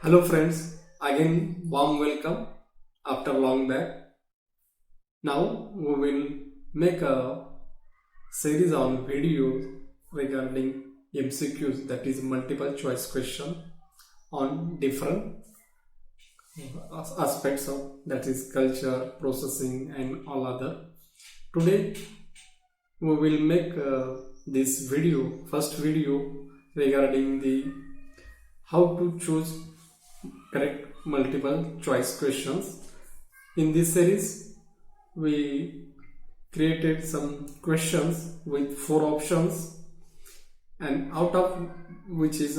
Hello friends, again warm welcome after long back. Now we will make a series on videos regarding MCQs, that is multiple choice question on different aspects of, that is culture, processing and all other. Today we will make this first video regarding the how to choose correct multiple choice questions. In this series we created some questions with 4 options, and out of which is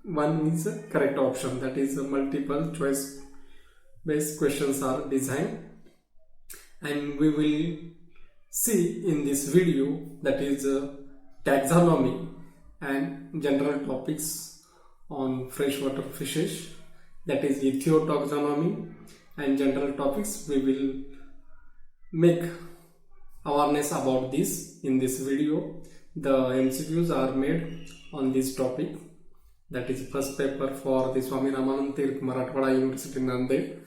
one is a correct option, that is a multiple choice based questions are designed. And we will see in this video, that is taxonomy and general topics on freshwater fishes, that is ethiotaxonomy, and general topics. We will make awareness about this in this video. The MCQs are made on this topic, that is first paper for the Swami Ramanand Tirth Marathwada University Nanded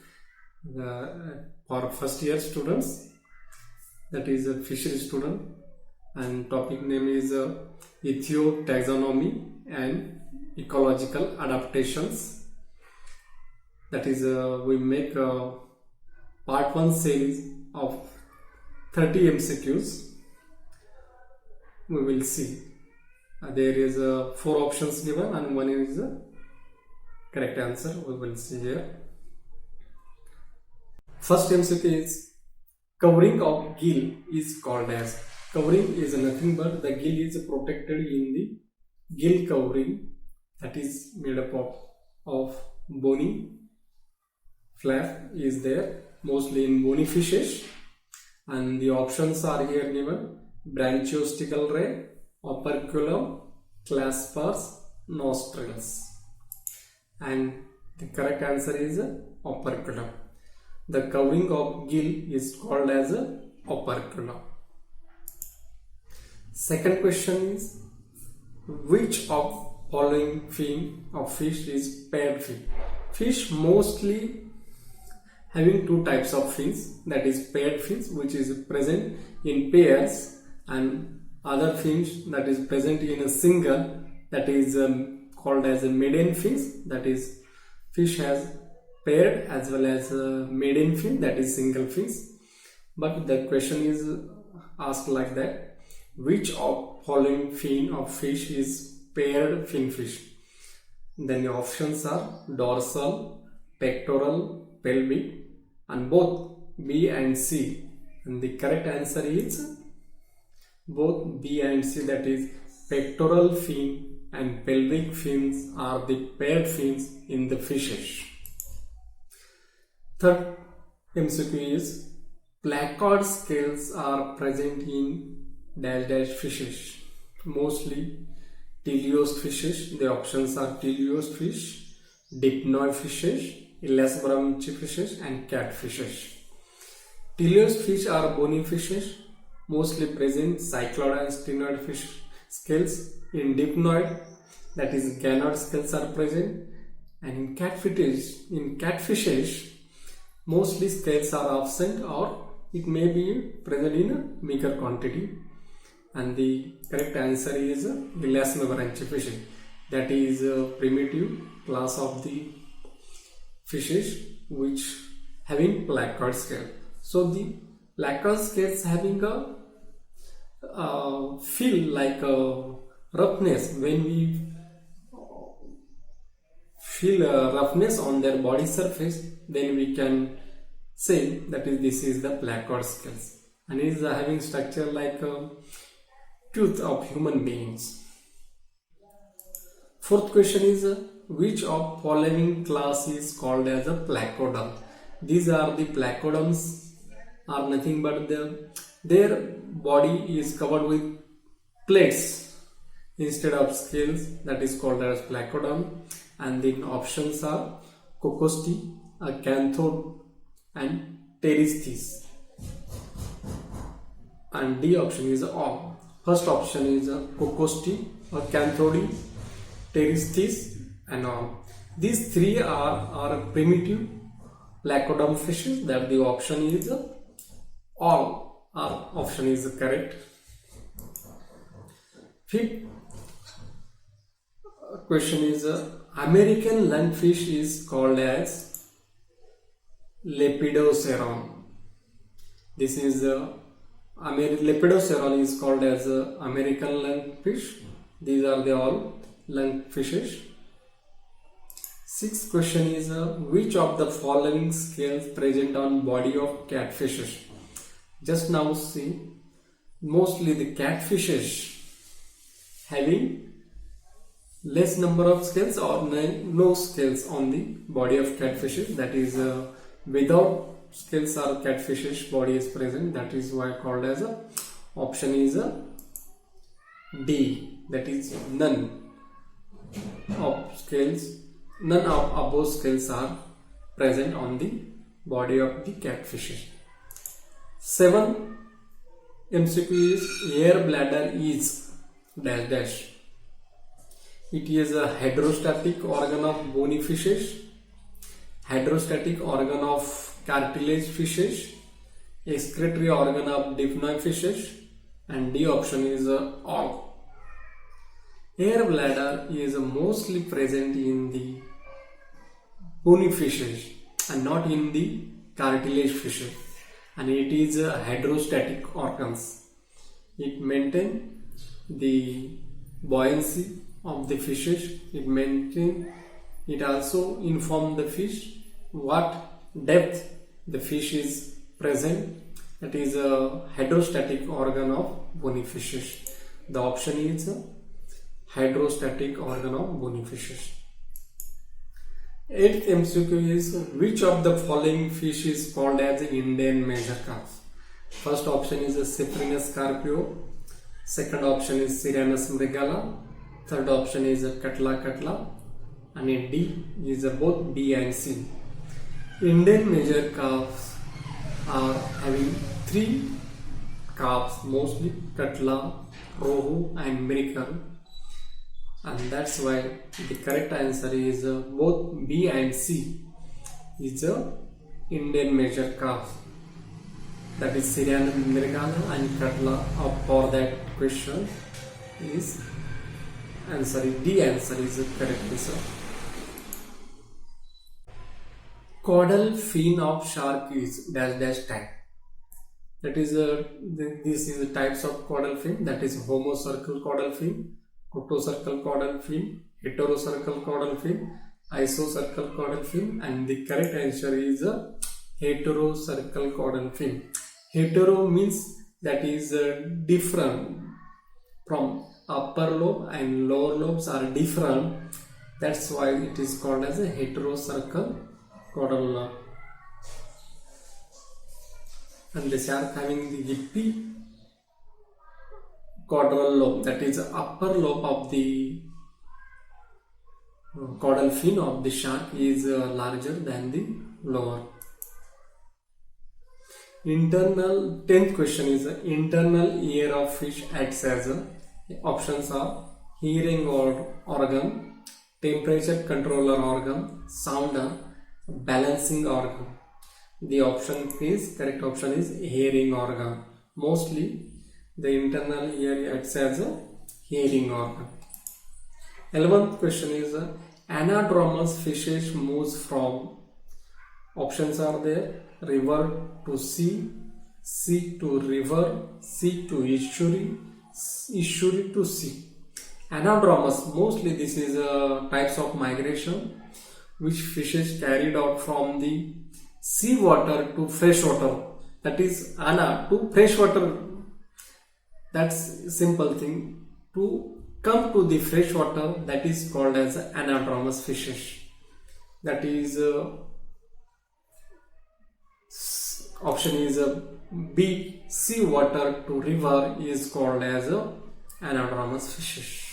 for first year students, that is a fishery student, and topic name is ethiotaxonomy and ecological adaptations. That is we make a part 1 series of 30 MCQs. We will see there is 4 options given and one is the correct answer. We will see here. First MCQ is covering of gill is called as. Covering is nothing but the gill is protected in the gill covering, that is made up of bony flap is there, mostly in bony fishes, and the options are here given: branchiostical ray, operculum, claspers, nostrils, and the correct answer is operculum. The covering of gill is called as operculum. Second question is, which of following fin of fish is paired fin? Fish mostly having 2 types of fins, that is paired fins, which is present in pairs, and other fins that is present in a single, that is called as a maiden fins. That is fish has paired as well as maiden fin, that is single fins. But the question is asked like that: which of following fin of fish is paired fin fish? Then the options are dorsal, pectoral, pelvic, and both B and C, and the correct answer is both B and C, that is pectoral fin and pelvic fins are the paired fins in the fishes. Third MCQ is, placard scales are present in dash dash fishes, mostly teleost fishes. The options are teleost fish, dipnoid fishes, elasbranchi fishes and catfishes. Teleost fish are bony fishes, mostly present cycloid and stenoid fish scales. In dipnoid, that is ganoid scales are present, and in catfishes mostly scales are absent or it may be present in a meager quantity. And the correct answer is elasbranchi fish, that is a primitive class of the fishes which having placard scale. So the placard scales having a feel like a roughness. When we feel a roughness on their body surface, then we can say that this is the placard scales, and it is having structure like a tooth of human beings. Fourth question is, which of following class is called as a placodon? These are the placodons are nothing but their body is covered with plates instead of scales, that is called as placodon. And the options are Coccosti, Acanthod and Pteristis, and D option is all. First option is Coccosti, Acanthodi, Pteristis and all. These three are primitive placoderm fishes. That the option is all. Our option is correct. Fifth question is American lungfish is called as Lepidoceran. This is Lepidoceran is called as American lungfish. These are the all lungfishes. Sixth question is which of the following scales present on body of catfishes? Just now see, mostly the catfishes having less number of scales or no scales on the body of catfishes. That is without scales or catfishes body is present. That is why called as option is D. That is none of scales. None of above scales are present on the body of the catfishes. 7 MCQ is air bladder is dash dash. It is a hydrostatic organ of bony fishes, hydrostatic organ of cartilage fishes, excretory organ of dipnoid fishes, and D option is all. Air bladder is mostly present in the bony fishes and not in the cartilage fishes, and it is hydrostatic organs. It maintains the buoyancy of the fishes. It also informs the fish what depth the fish is present. That is a hydrostatic organ of bony fishes. The option is hydrostatic organ of bony fishes. 8th MCQ is which of the following fish is called as Indian measure calf? First option is Cyprinus carpio. Second option is Siranus mrigala. Third option is Katla katla. And D is both B and C. Indian measure calves are having 3 calves, mostly Katla, Rohu and Miracle. And that's why the correct answer is both B and C is Indian measure calf. That is Syrian Mirgana and Katla. For that question is answer is D answer is the correct answer. Caudal fin of shark is dash dash type. That is this is the types of caudal fin. That is homocircle caudal fin, protocircle caudal fin, heterocircle caudal fin, isocircle caudal fin, and the correct answer is heterocircle caudal fin. Hetero means that is different from upper lobe, and lower lobes are different. That's why it is called as a heterocircle caudal lobe. And the shark having the gippy caudal lobe, that is upper lobe of the caudal fin of the shark is larger than the lower. 10th question is internal ear of fish acts as options are hearing organ, temperature controller organ, sounder, balancing organ. The correct option is hearing organ. Mostly the internal ear acts as a hearing organ. 11th question is anadromous fishes moves from, options are there, river to sea, sea to river, sea to estuary, estuary to sea. Anadromous, mostly this is types of migration which fishes carried out from the sea water to fresh water. That is ana to fresh water. That's simple thing. To come to the fresh water, that is called as anadromous fishes. That is option is B, sea water to river is called as anadromous fishes.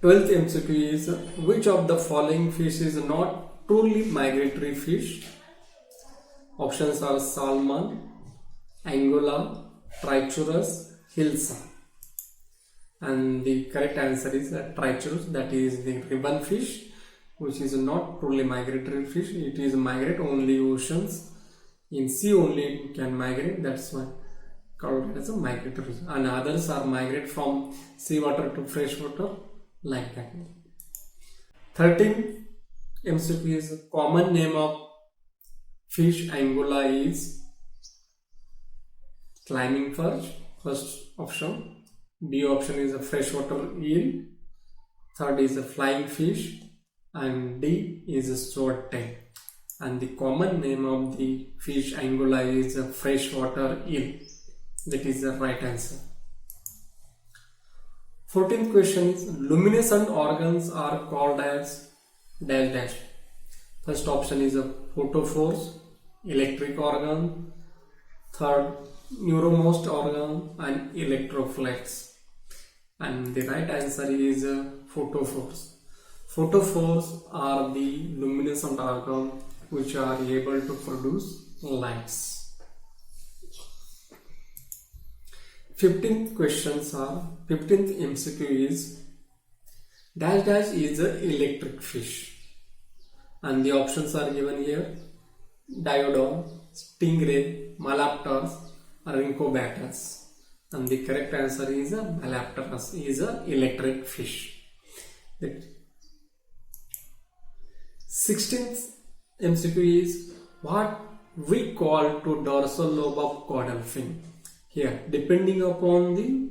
12th MCQ is which of the following fish is not truly migratory fish? Options are salmon, angula, trichurus, hilsa. And the correct answer is trichurus, that is the ribbon fish. which is not truly migratory fish. It is migrate only oceans. In sea only it can migrate. That's why called as a migratory. And others are migrate from seawater to freshwater like that. 13 MCQ is common name of fish angula is climbing perch. First option. B option is a freshwater eel. Third is a flying fish. And D is a swordtail. And the common name of the fish angula is a freshwater eel. That is the right answer. 14th question is luminescent organs are called as dash dash. First option is a photophores, electric organ. Third, neuromost organ and electrophores. And the right answer is photophores. Photophores are the luminescent organ which are able to produce lights. 15th MCQ is dash dash is an electric fish. And the options are given here: diodon, stingray, malapters, rhynchobatus. And the correct answer is malapters is an electric fish. 16th MCQ is what we call to dorsal lobe of caudal fin. Here, depending upon the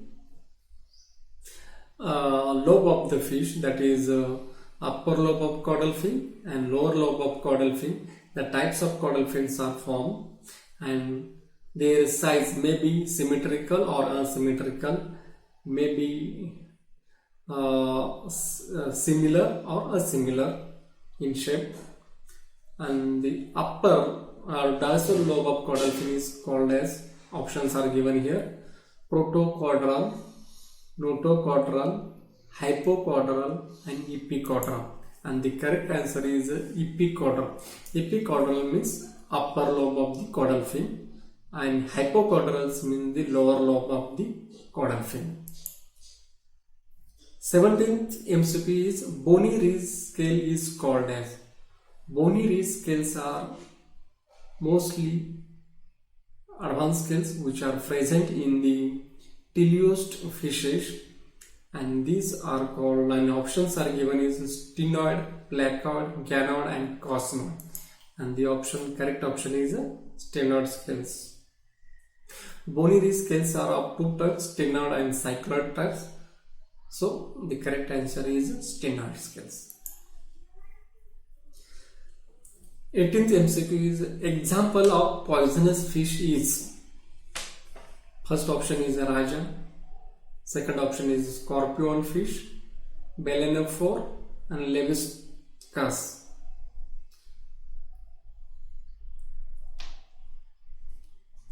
lobe of the fish, that is upper lobe of caudal fin and lower lobe of caudal fin, the types of caudal fins are formed and their size may be symmetrical or asymmetrical, may be similar or assimilar in shape. And the upper dorsal lobe of caudal fin is called as, options are given here: protocaudral, notocaudral, hypocaudral and epicaudral. And the correct answer is epicaudral. Epicaudral means upper lobe of the caudal fin and hypocaudral means the lower lobe of the caudal fin. 17th MCQ is bony ridge scale is called as. Bony ridge scales are mostly advanced scales which are present in the teleost fishes, and these are called, and options are given is stenoid, placoid, ganoid and cosmoid. And the correct option is stenoid scales. Bony ridge scales are of two types, stenoid and cycloid types. So the correct answer is stenoid scales. 18th MCQ is example of poisonous fish is. First option is a raja. Second option is scorpion fish, balanophore and leviscus.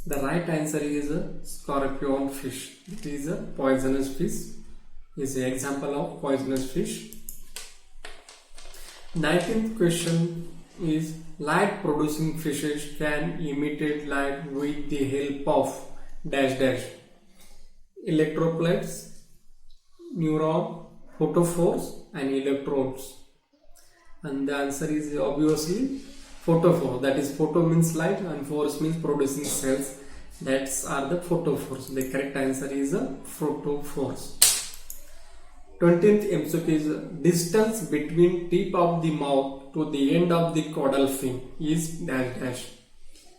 The right answer is a scorpion fish. It is a poisonous fish. Is an example of poisonous fish. 19th question is light producing fishes can imitate light with the help of dash dash. Electroplates, neuron, photophores and electrodes. And the answer is obviously photophore. That is, photo means light and force means producing cells. That are the photophores. The correct answer is photophores. 20th MCQ is distance between tip of the mouth to the end of the caudal fin is dash dash.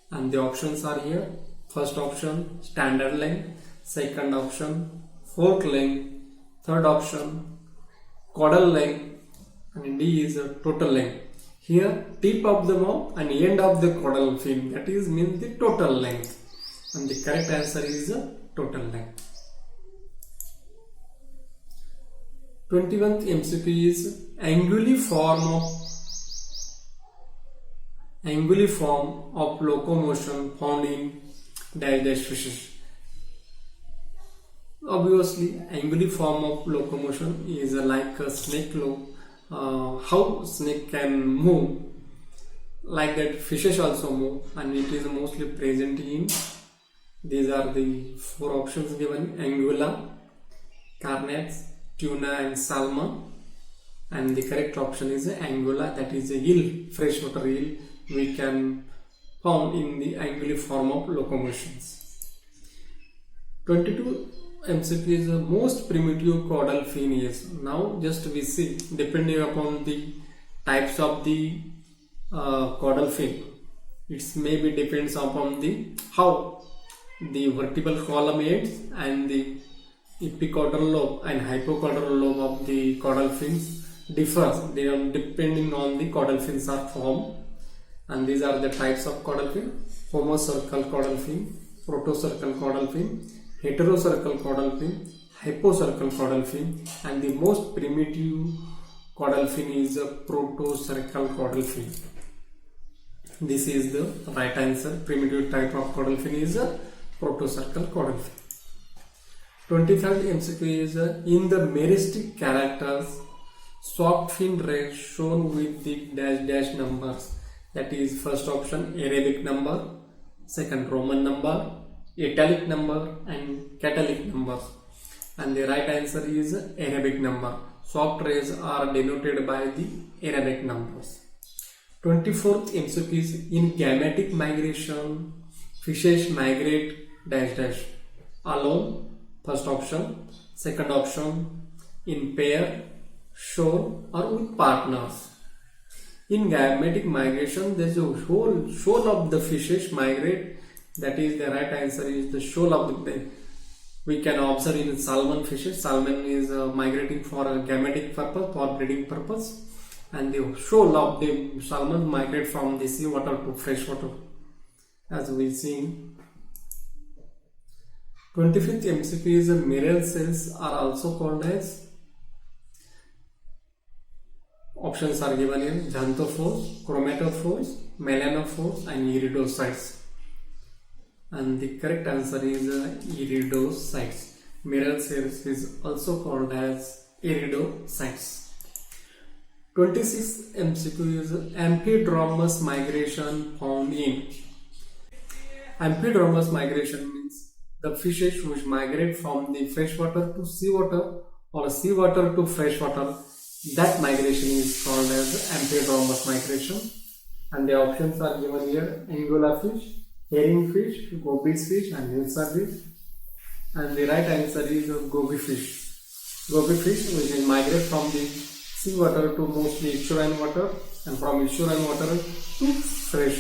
And the options are here. First option standard length, second option fork length, third option caudal length, and D is total length. Here tip of the mouth and end of the caudal fin, that is means the total length, and the correct answer is total length. 21st MCQ is anguilliform of locomotion found in dash dash fishes. Obviously, anguilliform of locomotion is like a snake how snake can move, like that fishes also move, and it is mostly present in, these are the four options given: angula, carnates, tuna and salmon. and the correct option is angula, that is a eel, freshwater eel we can found in the anguilliform of locomotions. 22 MCQ is the most primitive caudal fin is. Now just we see, depending upon the types of the caudal fin, it maybe depends upon the how the vertebral column ends and the epicaudal lobe and hypocaudal lobe of the caudal fins differs. They are depending on the caudal fins are formed, and these are the types of caudal fin: homocercal caudal fin, protocercal caudal fin, heterocercal caudal fin, hypocercal caudal fin, and the most primitive caudal fin is a protocercal caudal fin. This is the right answer. Primitive type of caudal fin is a protocercal caudal fin. 23rd MCQ is in the meristic characters, soft fin rays shown with the dash dash numbers. That is first option Arabic number, second Roman number, italic number, and Catalan numbers. And the right answer is Arabic number. Soft rays are denoted by the Arabic numbers. 24th MCQ is in gametic migration, fishes migrate dash dash alone. First option, second option in pair, shore, or with partners. In gametic migration, there is a whole shoal of the fishes migrate. That is the right answer is the shoal of the. We can observe in salmon fishes. Salmon is migrating for a gametic purpose, for breeding purpose, and the shoal of the salmon migrate from the sea water to fresh water, as we see. 25th MCQ is mineral cells are also called as. Options are given here: xanthophores, chromatophores, melanophores, and iridocytes. And the correct answer is iridocytes. Mineral cells is also called as iridocytes. 26th MCQ is amphidromous migration found in. Amphidromous migration means the fishes which migrate from the freshwater to seawater or seawater to freshwater. That migration is called as amphidromous migration. And the options are given here: angulafish, herring fish, goby fish, and hilsa fish. And the right answer is goby fish. Goby fish which will migrate from the seawater to mostly estuarine water, and from estuarine water to fresh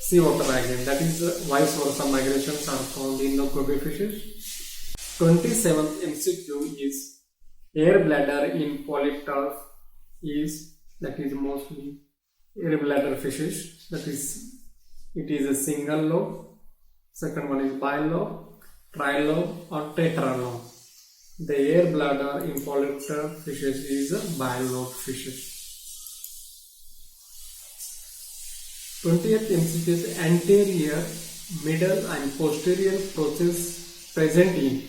seawater again. That is vice versa migrations are found in the goby fishes. 27th MCQ is air bladder in polypters is, that is mostly air bladder fishes. That is, it is a single lobe. Second one is bilobe, trilobe, or tetralobe. The air bladder in polypter fishes is a bilobe fishes. 20th MCQ is anterior, middle, and posterior process present in.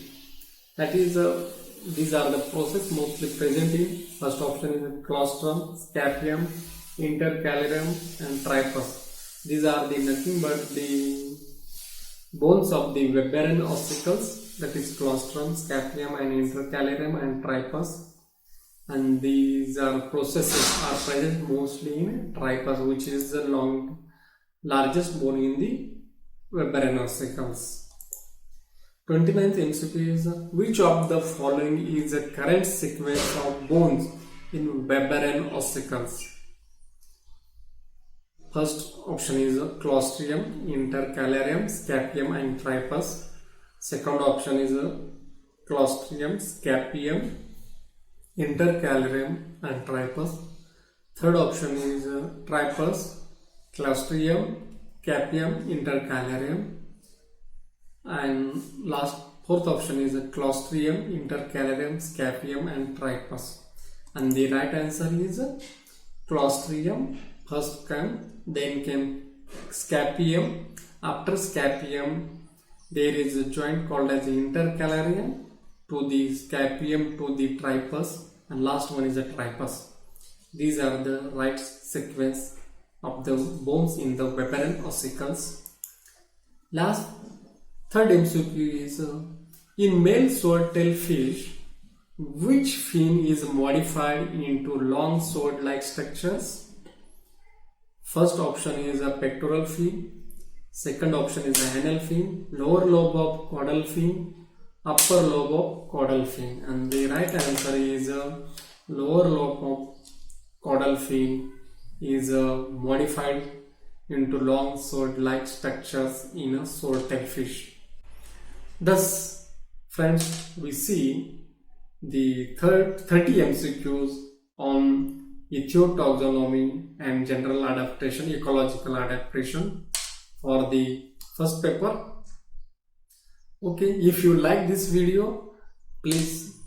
That is, these are the process mostly present in. First option is claustrum, scapium, intercalarium, and tripus. These are the nothing but the bones of the Weberian ossicles. That is claustrum, scapium, and intercalarium, and tripus. And these are processes are present mostly in tripus, which is the largest bone in the Weberian ossicles. 29th MCQ is which of the following is a current sequence of bones in Weberian ossicles? First option is claustrum, intercalarium, scapium, and tripus. Second option is claustrum, scapium, intercalarium, and tripus. Third option is tripus, claustrum, scapium, intercalarium. And fourth option is claustrum, intercalarium, scapium, and tripus. And the right answer is claustrum. First came, then came scapium. After scapium, there is a joint called as intercalarium to the scapium to the tripus, and last one is a tripus. These are the right sequence of the bones in the Weberian ossicles. Third MCQ is in male swordtail fish, which fin is modified into long sword-like structures? First option is a pectoral fin, second option is a anal fin, lower lobe of caudal fin, upper lobe of caudal fin, and the right answer is lower lobe of caudal fin is modified into long sword-like structures in a swordtail fish. Thus, friends, we see the 30 MCQs on ethiotaxonomy and general adaptation, ecological adaptation for the first paper. Okay, if you like this video, please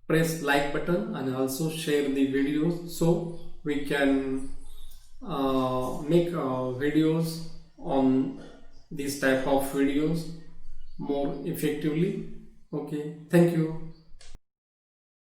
press like button and also share the videos so we can make videos on this type of videos more effectively. Okay, thank you.